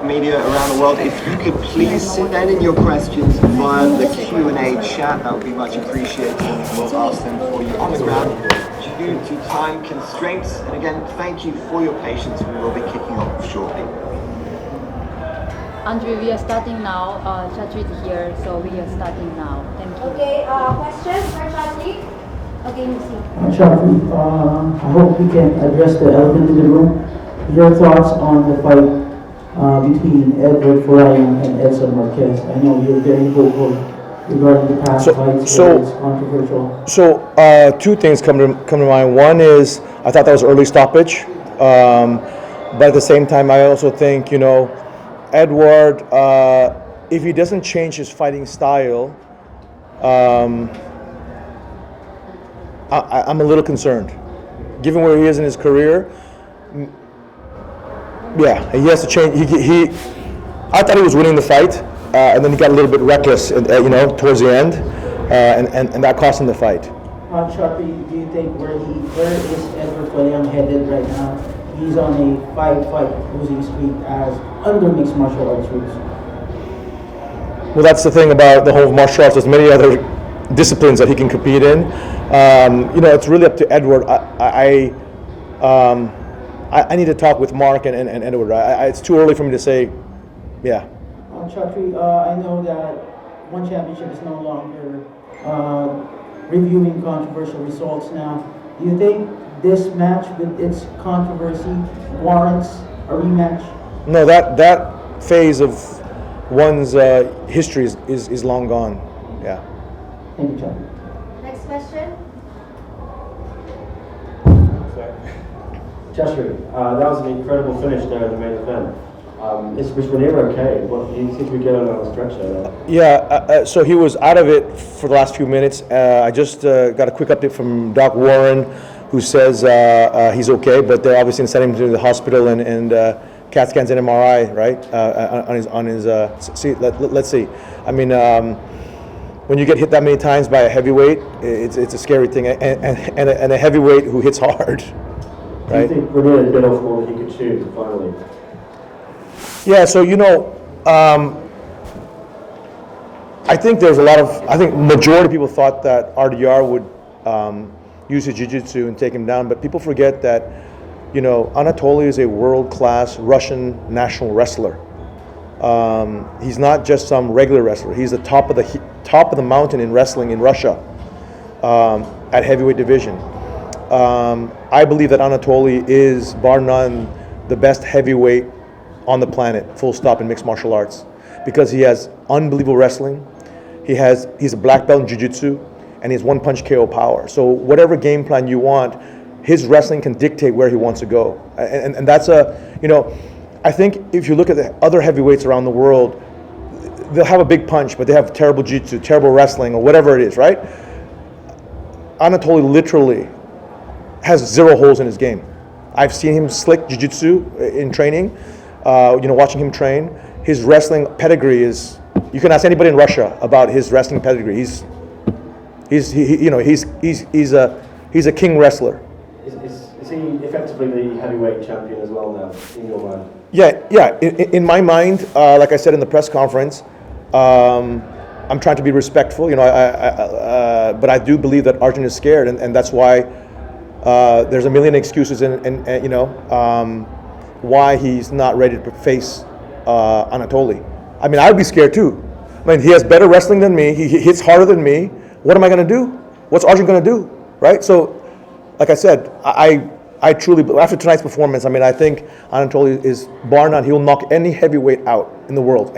media around the world. If you could please send in your questions via the Q&A chat, that would be much appreciated. We'll ask them for you on the ground due to time constraints. And again, thank you for your patience. We will be kicking off shortly. Andrew, we are starting now. Chatri is here, so we are starting now. Thank you. Okay, questions for Chatri? Okay, Missy. Chatri, I hope we can address the elephant in the room. Your thoughts on the fight between Edward Farayan and Edson Marquez. I know you're very vocal regarding the past fights, so it's controversial. So two things come to mind. One is I thought that was early stoppage, but at the same time I also think, you know, Edward, if he doesn't change his fighting style, I'm a little concerned. Given where he is in his career, yeah, he has to change. I thought he was winning the fight, and then he got a little bit reckless, you know, towards the end, and that cost him the fight. Chatri, do you think where is Edward Farayan headed right now? He's on a fight losing streak as under mixed martial arts rules. Well, that's the thing about the whole martial arts. There's many other disciplines that he can compete in. You know, it's really up to Edward. I need to talk with Mark and Edward. It's too early for me to say, yeah. Chatri, I know that ONE Championship is no longer reviewing controversial results now. Do you think this match with its controversy warrants a rematch? No, that phase of ONE's history is long gone. Yeah. Thank you, Chatri. Next question. Chatri, that was an incredible finish there in the main event. Is Reinier okay? What do you think we get on a stretcher there? Yeah, so he was out of it for the last few minutes. I just got a quick update from Doc Warren, who says he's okay, but they're obviously sending him to the hospital and CAT scans and MRI, right? On his let's see. I mean, when you get hit that many times by a heavyweight, it's a scary thing, and a heavyweight who hits hard, right? Do you think Reinier bit off more than he could chew finally? Yeah, so you know, I think there's a lot of, I think majority of people thought that RDR would use his jiu-jitsu and take him down, but people forget that, you know, Anatoly is a world-class Russian national wrestler. He's not just some regular wrestler. He's the top of the mountain in wrestling in Russia at heavyweight division. I believe that Anatoly is, bar none, the best heavyweight on the planet, full stop, in mixed martial arts, because he has unbelievable wrestling. He's a black belt in jiu-jitsu, and he has one-punch KO power. So whatever game plan you want, his wrestling can dictate where he wants to go. And that's you know, I think if you look at the other heavyweights around the world, they'll have a big punch, but they have terrible jiu-jitsu, terrible wrestling, or whatever it is, right? Anatoly literally has zero holes in his game. I've seen him slick jiu-jitsu in training. You know, watching him train, his wrestling pedigree is, you can ask anybody in Russia about his wrestling pedigree. He's a king wrestler. Is he effectively the heavyweight champion as well now, in your mind? Yeah. In my mind, like I said in the press conference, I'm trying to be respectful, you know, but I do believe that Arjun is scared, and that's why there's a million excuses, and you know, why he's not ready to face Anatoly. I mean, I'd be scared too. I mean, he has better wrestling than me. He hits harder than me. What am I going to do? What's Arjun going to do? Right? So, like I said, I truly, after tonight's performance, I mean, I think Anatoly is, bar none, he'll knock any heavyweight out in the world.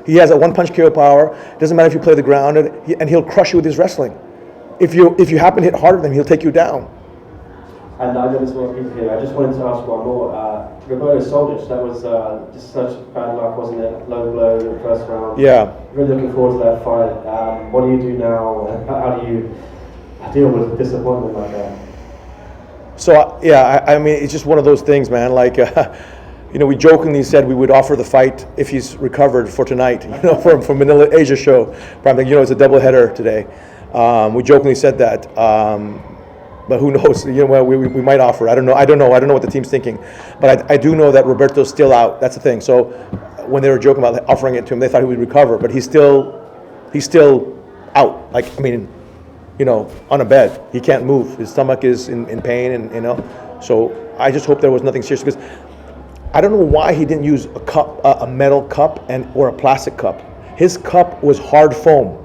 He has a one-punch KO power. Doesn't matter if you play the ground, and he'll crush you with his wrestling. If you happen to hit harder than him, he'll take you down. And I know there's a lot of people here. I just wanted to ask one more. Roberto Soldic, that was just such bad luck, wasn't it? Low blow in the first round. Yeah. Really looking forward to that fight. What do you do now? How do you deal with a disappointment like that? So yeah, I mean, it's just one of those things, man. Like, you know, we jokingly said we would offer the fight if he's recovered for tonight. You know, for Manila Asia show. Probably, you know, it's a doubleheader today. We jokingly said that. But who knows? You know, we might offer. I don't know what the team's thinking, but I do know that Roberto's still out. That's the thing. So when they were joking about offering it to him, they thought he would recover, but he's still out. Like, I mean, you know, on a bed. He can't move. His stomach is in pain, and you know. So I just hope there was nothing serious, because I don't know why he didn't use a cup, a metal cup, or a plastic cup. His cup was hard foam,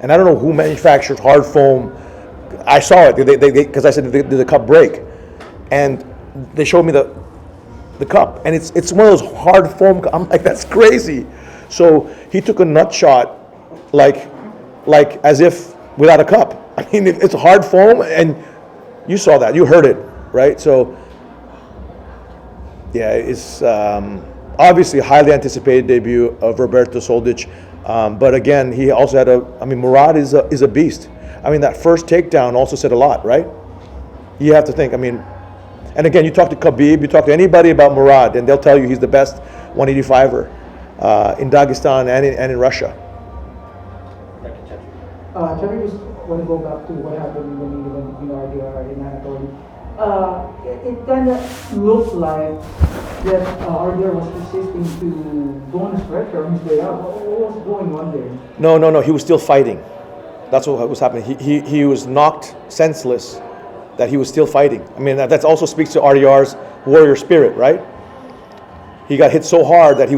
and I don't know who manufactures hard foam. I saw it because I said, did the cup break? And they showed me the cup, and it's one of those hard foam. I'm like, that's crazy. So he took a nut shot, like as if without a cup. I mean, it's hard foam, and you saw that, you heard it, right? So yeah, it's obviously a highly anticipated debut of Roberto Soldic, but again, he also had Murad is a beast. I mean, that first takedown also said a lot, right? You have to think, I mean, and again, you talk to Khabib, you talk to anybody about Murad, and they'll tell you he's the best 185er in Dagestan and in Russia. Chatri, just want to go back to what happened in the main event between RDR and Anatoly. It kind of looked like that RDR was persisting to go on a stretcher on his way out. What was going on there? No, he was still fighting. That's what was happening. He was knocked senseless, that he was still fighting. I mean, that also speaks to RDR's warrior spirit, right? He got hit so hard that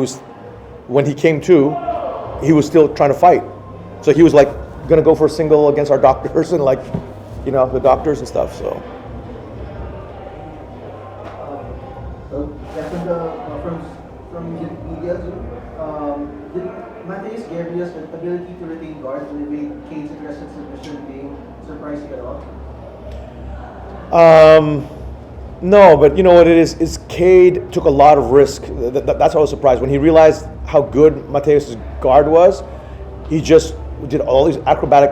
when he came to, he was still trying to fight. So he was like going to go for a single against our doctors and like, you know, the doctors and stuff, so. From media, did Mateus Gabriel's ability to retain guard and evade Cade's aggressive submission being surprising at all? No, but you know what it is Cade took a lot of risk. That's why I was surprised. When he realized how good Mateus' guard was, he just did all these acrobatic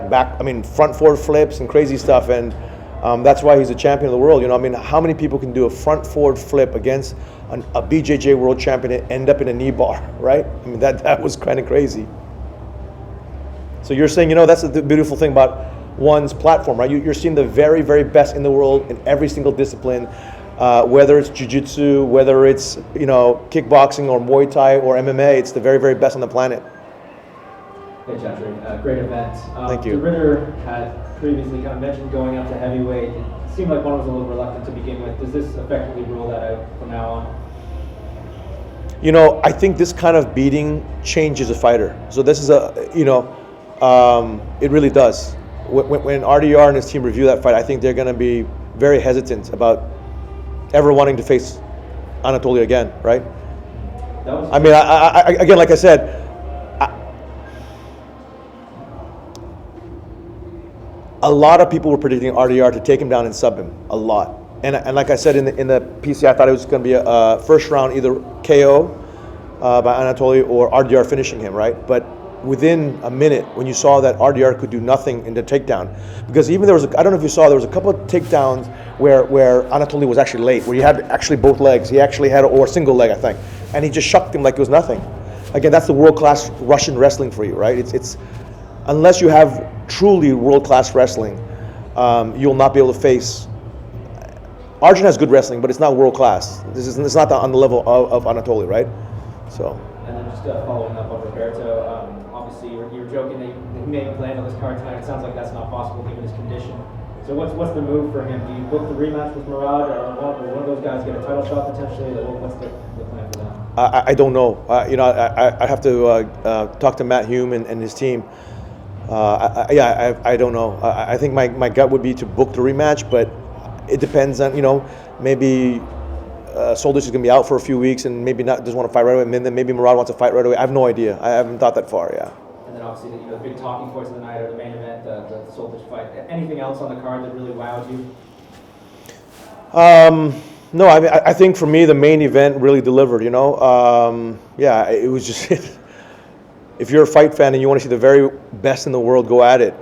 front forward flips and crazy stuff, and that's why he's a champion of the world. You know, I mean, how many people can do a front forward flip against a BJJ world champion and end up in a knee bar, right? I mean, that was kind of crazy. So you're saying, you know, that's the beautiful thing about ONE's platform, right? You're seeing the very, very best in the world in every single discipline, whether it's jiu-jitsu, whether it's, you know, kickboxing or Muay Thai or MMA. It's the very, very best on the planet. Hey, Chatri, great event. Thank you. De Ridder had previously kind of mentioned going up to heavyweight. It seemed like one was a little reluctant to begin with. Does this effectively rule that out from now on? You know, I think this kind of beating changes a fighter. So this is it really does. When RDR and his team review that fight, I think they're going to be very hesitant about ever wanting to face Anatoly again, right? I mean, I again, like I said, a lot of people were predicting RDR to take him down and sub him, a lot. And like I said in the PC, I thought it was going to be a first round either KO by Anatoly or RDR finishing him, right? But within a minute, when you saw that RDR could do nothing in the takedown, because even there was, I don't know if you saw, there was a couple of takedowns where Anatoly was actually late, where he had actually both legs. He actually had, or a single leg, I think, and he just shucked him like it was nothing. Again, that's the world-class Russian wrestling for you, right? It's unless you have truly world-class wrestling, you'll not be able to face. Arjun has good wrestling, but it's not world-class. It's not on the level of Anatoly, right? So. And then just following up on Roberto, obviously you were joking that he may have planned on this card tonight. It sounds like that's not possible given his condition. So what's the move for him? Do you book the rematch with Murad, or will one of those guys get a title shot potentially? What's the plan for them? I don't know. You know, I have to talk to Matt Hume and his team. I don't know. I think my gut would be to book the rematch, but it depends on, you know, maybe Soldic is going to be out for a few weeks and maybe not doesn't want to fight right away, and then maybe Murad wants to fight right away. I have no idea. I haven't thought that far, yeah. And then obviously the big talking points of the night are the main event, the Soldic fight. Anything else on the card that really wowed you? No, I mean, I think for me the main event really delivered, you know. Yeah, it was just, if you're a fight fan and you want to see the very best in the world, go at it.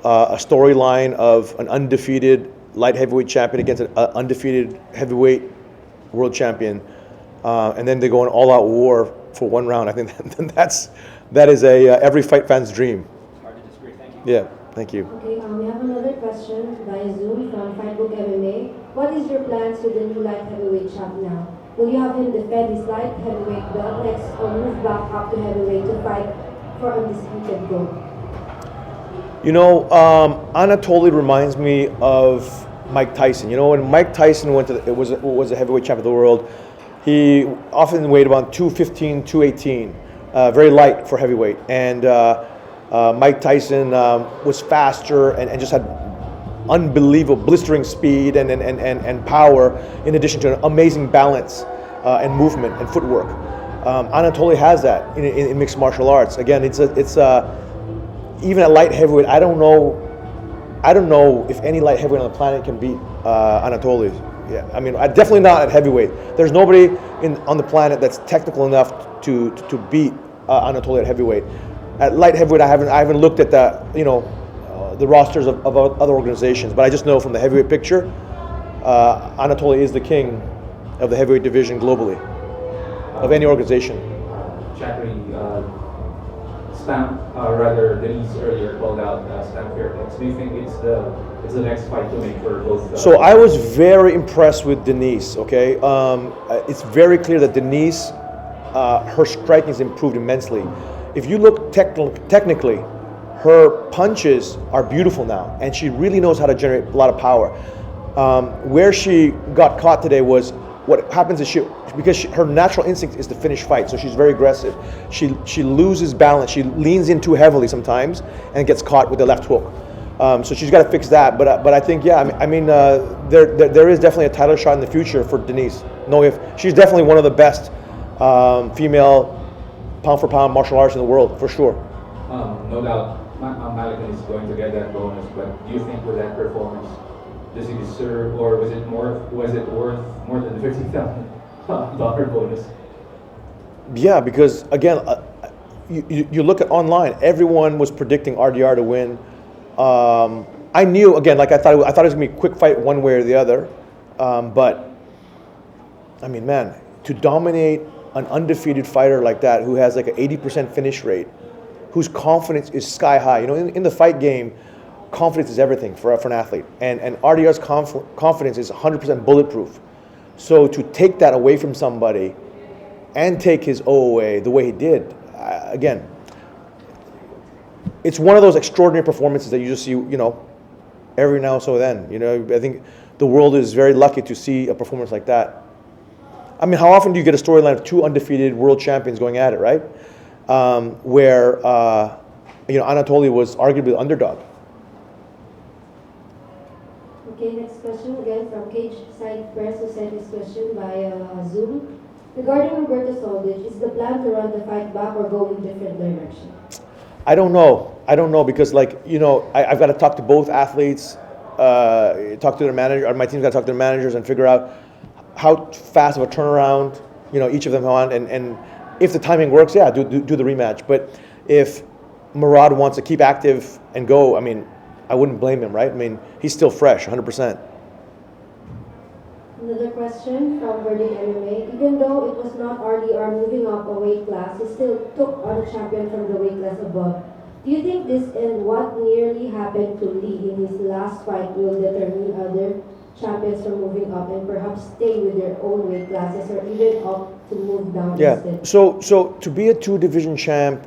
A storyline of an undefeated light heavyweight champion against an undefeated heavyweight world champion, and then they go an all-out war for one round. I think that is every fight fan's dream. Hard to disagree. Thank you. Yeah, thank you. Okay, we have another question via Zoom from Fightbook MMA. What is your plans with the new light heavyweight champ now? Will you have him defend his light heavyweight belt next or move back up to heavyweight to fight for undisputed gold? You know, Anatoly reminds me of Mike Tyson. You know, when Mike Tyson was a heavyweight champion of the world, he often weighed about 215, 218, very light for heavyweight. And Mike Tyson was faster and just had unbelievable blistering speed and power, in addition to an amazing balance and movement and footwork. Anatoly has that in mixed martial arts. Again, it's even at light heavyweight, I don't know if any light heavyweight on the planet can beat Anatoly. Yeah, I mean, definitely not at heavyweight. There's nobody on the planet that's technical enough to beat Anatoly at heavyweight. At light heavyweight, I haven't looked at the rosters of other organizations, but I just know from the heavyweight picture, Anatoly is the king of the heavyweight division globally, of any organization. Chatri, rather Denise earlier called out Stamp Fairbanks. Do you think it's the next fight to make for both? So I was very impressed with Denise. Okay, it's very clear that Denise, her striking has improved immensely. If you look technically, her punches are beautiful now, and she really knows how to generate a lot of power. Where she got caught today was, what happens is her natural instinct is to finish fight, so she's very aggressive. She loses balance. She leans in too heavily sometimes and gets caught with the left hook. So she's got to fix that. But I think, yeah, I mean, there is definitely a title shot in the future for Denise. No, if she's definitely one of the best female pound for pound martial artists in the world, for sure. No doubt, Malykhin is going to get that bonus. But do you think with that performance, does he deserve, or was it worth more than the $50,000 bonus? Yeah, because again, you look at online, everyone was predicting RDR to win. I knew, again, like I thought it was gonna be a quick fight one way or the other. But I mean, man, to dominate an undefeated fighter like that, who has like an 80% finish rate, whose confidence is sky high. You know, in the fight game, confidence is everything for an athlete, and RDR's confidence is 100% bulletproof. So to take that away from somebody and take his O away the way he did, again, it's one of those extraordinary performances that you just see, you know, every now and so then. You know, I think the world is very lucky to see a performance like that. I mean, how often do you get a storyline of two undefeated world champions going at it, right? Where you know, Anatoly was arguably the underdog. Okay, next question again from Cage Side Press, who sent this question via Zoom. Regarding Roberto Soldic, is the plan to run the fight back or go in different direction? I don't know because, like, you know, I've got to talk to both athletes, talk to their manager, or my team's got to talk to their managers and figure out how fast of a turnaround, you know, each of them want, and if the timing works, yeah, do the rematch. But if Murad wants to keep active and go, I mean, I wouldn't blame him, right? I mean, he's still fresh, 100%. Another question from Verdict MMA. Even though it was not RDR moving up a weight class, he still took on a champion from the weight class above. Do you think this and what nearly happened to Lee in his last fight will determine other champions from moving up and perhaps stay with their own weight classes or even opt to move down instead? So to be a two-division champ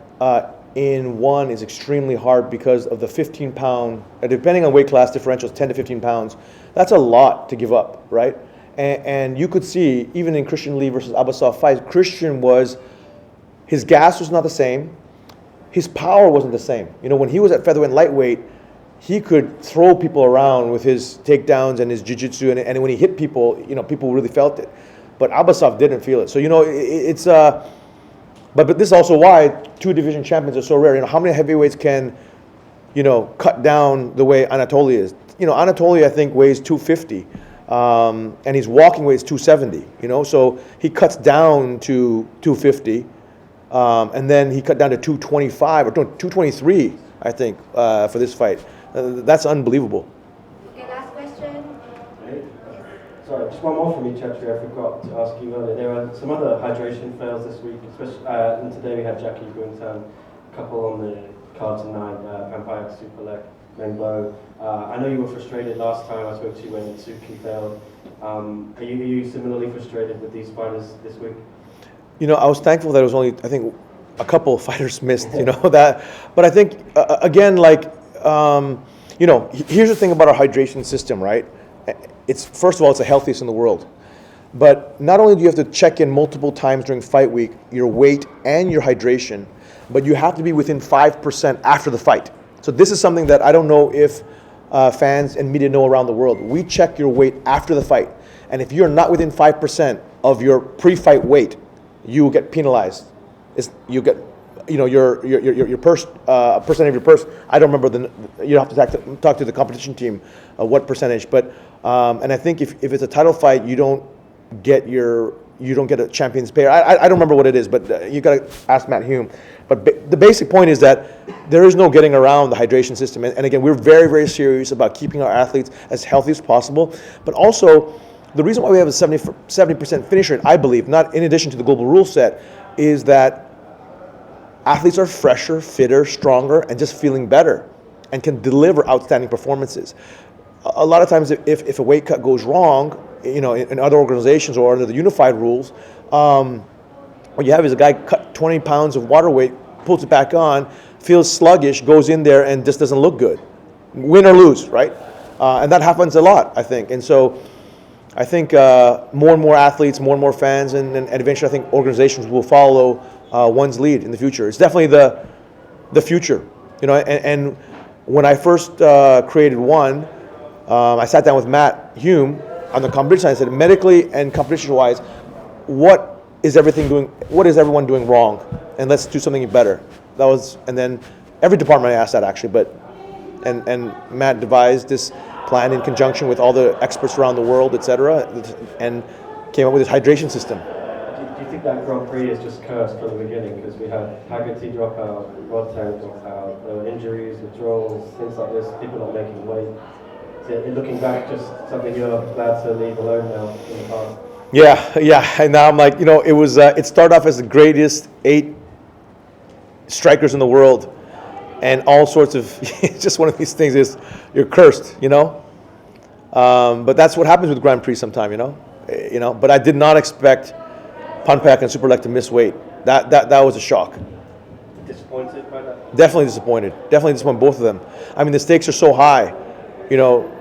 in one is extremely hard because of the 15-pound, depending on weight class differentials, 10 to 15 pounds. That's a lot to give up, right? And you could see, even in Christian Lee versus Abbasov fights, his gas was not the same, his power wasn't the same. You know, when he was at featherweight and lightweight, he could throw people around with his takedowns and his jiu-jitsu, and when he hit people, you know, people really felt it. But Abbasov didn't feel it. So, you know, but this is also why two-division champions are so rare. You know, how many heavyweights can, you know, cut down the way Anatoly is? You know, Anatoly, I think, weighs 250. And his walking weight is 270, you know, so he cuts down to 250, and then he cut down to 225 or 223, I think, for this fight. That's unbelievable. Okay, last question. Sorry, just one more from you, Chatri. I forgot to ask you earlier. There were some other hydration fails this week, especially, and today we had Jackie Boontown, a couple on the card tonight, Vampire Super Leg. main bow. I know you were frustrated last time I spoke to you when Suki failed. Are you similarly frustrated with these fighters this week? You know, I was thankful that it was only, I think, a couple of fighters missed, you know, that. But I think, again, like, you know, here's the thing about our hydration system, right? It's, first of all, it's the healthiest in the world. But not only do you have to check in multiple times during fight week, your weight and your hydration, but you have to be within 5% after the fight. So this is something that I don't know if fans and media know around the world. We check your weight after the fight. And if you're not within 5% of your pre-fight weight, you will get penalized. You get, you know, your purse, percentage of your purse. I don't remember you have to talk to the competition team what percentage. But and I think if it's a title fight, you don't get a champion's pay. I don't remember what it is, but you got to ask Matt Hume. But the basic point is that there is no getting around the hydration system. And again, we're very, very serious about keeping our athletes as healthy as possible. But also, the reason why we have a 70% finish rate, I believe, not in addition to the global rule set, is that athletes are fresher, fitter, stronger, and just feeling better and can deliver outstanding performances. A lot of times, if a weight cut goes wrong, you know, in other organizations or under the unified rules, what you have is a guy cut 20 pounds of water weight, pulls it back on, feels sluggish, goes in there and just doesn't look good, win or lose, right? And that happens a lot, I think. And so I think more and more athletes, more and more fans, and eventually I think organizations will follow ONE's lead in the future. It's definitely the future, you know. And when I first created ONE, I sat down with Matt Hume on the competition side and said, medically and competition-wise, what is everyone doing wrong? And let's do something better. That was, and then every department I asked that actually, but and Matt devised this plan in conjunction with all the experts around the world, etc., and came up with this hydration system. Do you think that Grand Prix is just cursed from the beginning? Because we had Haggerty drop out, Rodtang drop out, there were injuries, withdrawals, things like this, people not making weight. So looking back, just something you're glad to leave alone now in the past? Yeah, and now I'm like, you know, it started off as the greatest 8 strikers in the world, and all sorts of, it's just one of these things is, you're cursed, you know? But that's what happens with Grand Prix sometime, you know? But I did not expect Ponpak and Superlek to miss weight. That was a shock. Disappointed by that? Definitely disappointed. Definitely disappointed, both of them. I mean, the stakes are so high, you know.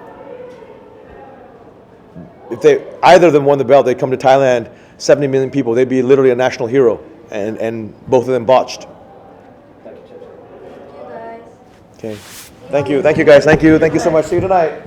If either of them won the belt, they'd come to Thailand, 70 million people, they'd be literally a national hero, and both of them botched. Thank you, Championship. Thank you, guys. Okay. Thank you, guys. Thank you so much. See you tonight.